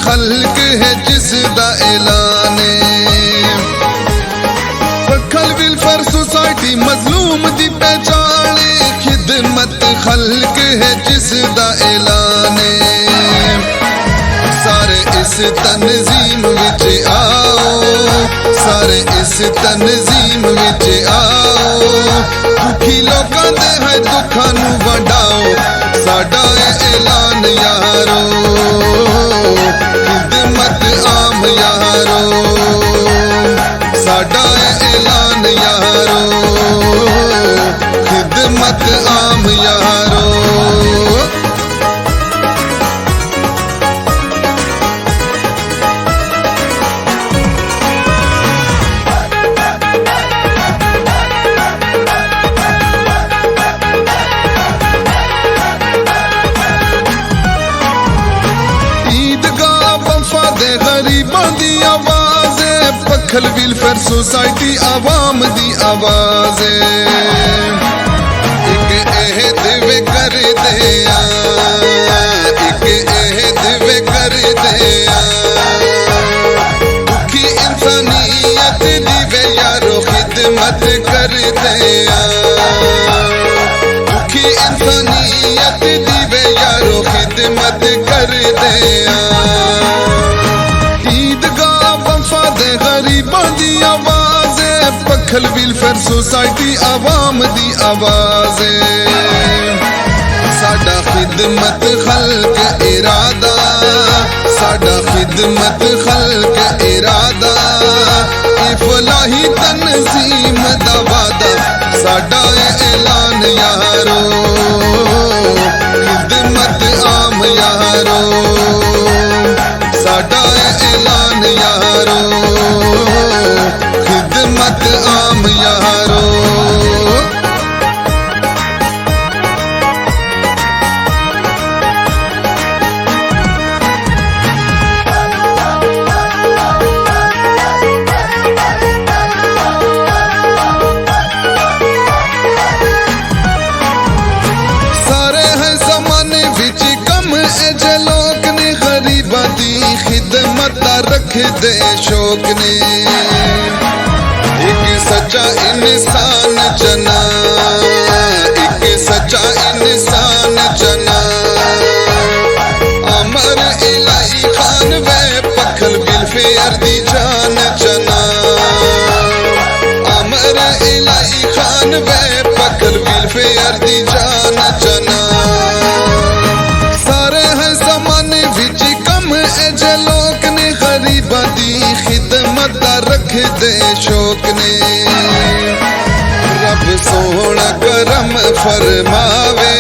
खल्क है जिसदा ऐलाने। Pakhal welfare society मजलूम दी पहचाने, खिदमत खल्क है जिसदा ऐलाने। सारे इस तनजीम विच आओ, सारे इस तनजीम विच आओ, दुखी लोकां दे है दुखां नू वंडाओ, साडा ऐलान यारो, खिदमत आम यारो, साडा ऐलान यारो, खिदमत आम यारो। पखल वेलफेयर सोसाइटी आवाम दी आवाज एक एहद वे कर दे, एक एहद वे कर दे, दुखी इंसानियत दी वे यारो खिदमत कर दे, दुखी इंसानियत दी वे यारो खिदमत कर दे। पखल वेलफेयर सोसाइटी आवाम दी आवाज, साडा खिदमत खल्क इरादा, साडा खिदमत खल्क इरादा, फलाही तनजीम दा वादा, साडा ऐलान यारो, खिदमत आम यारो, साडा ऐलान यारो, खिदमत आम यारो। सारे हैं जमाने विच कम एजे लोग ने, गरीबा दी खिदमत रख दे शौक ने। एक सच्चा इंसान जना, एक सच्चा इंसान जना, अमर इलाही खान वे पखल वेलफेयर दी जान जना, अमर इलाही खान वे पखल वेलफेयर दी जान जना। सारे हैं जमाने विच कम एजे लोग ने, गरीबा दी खिदमत रख दे शौक ने। रब सोहना करम फरमावे,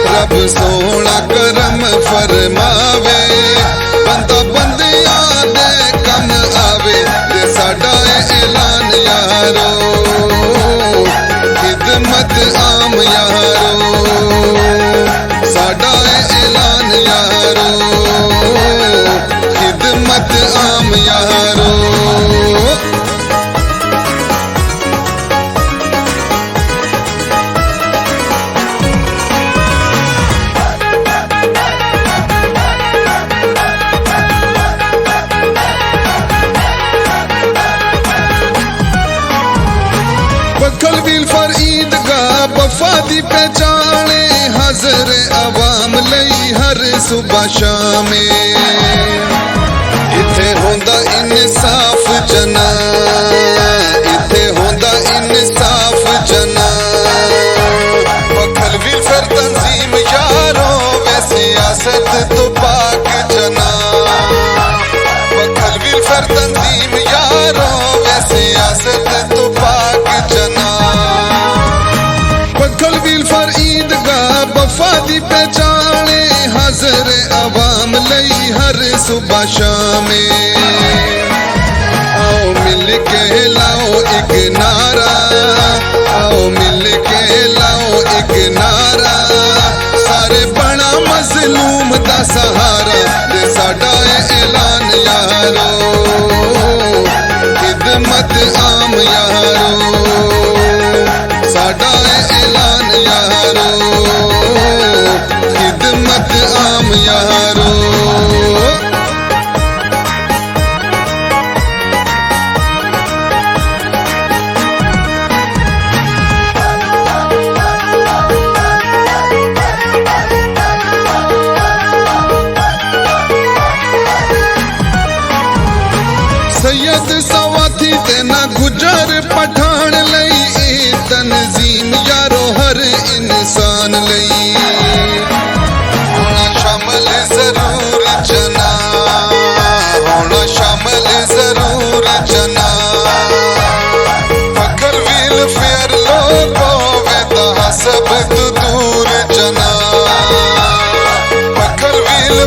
रब सोहना करम फरमावे, बंदा बंदिया दे कम आवे, ते साडा ऐलान यारो, खिदमत आम यारो, साडा ऐलान यारो, खिदमत आम यारो। पखल वेलफेयर ईदगाह वफा दी पहचाने, हाज़िर आवाम लई हर सुबह शामे, इथे होंदा इंसाफ जना, इथे होंदा इंसाफ जना। पखल वेलफेयर तंजीम यारो वे सियासत तो पाक जना, पखल वेलफेयर तंजीम यारो वे सियासत तो पाक जना। पखल वेलफेयर ईदगाह वफा दी पहचाने, हाज़िर आवाम लई हर सुबह शामे, आओ मिल के लाओ एक नारा, आओ मिल के लाओ एक नारा, सारे बना मजलूम दा सहारा, ते साडा ऐलान यारो, खिदमत आम यारो, साडा ऐलान यारो, खिदमत आम यारो।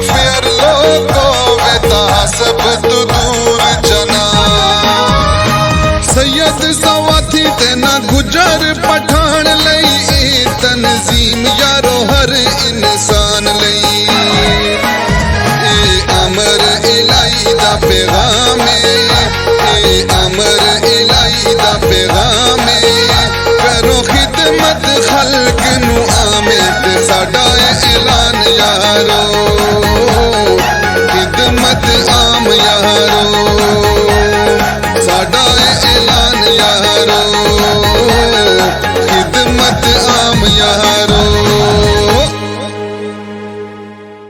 फिर लोगो वेता सब तू दूर जना सैयद सवाथी तेना गुजर पठान लई तनजीम यारो हर इंसान लई अमर इलाई दा पैगाम अमर इलाई दा पैगाम करो खिदमत खल्क नू आमे ते साडा ऐलान यारो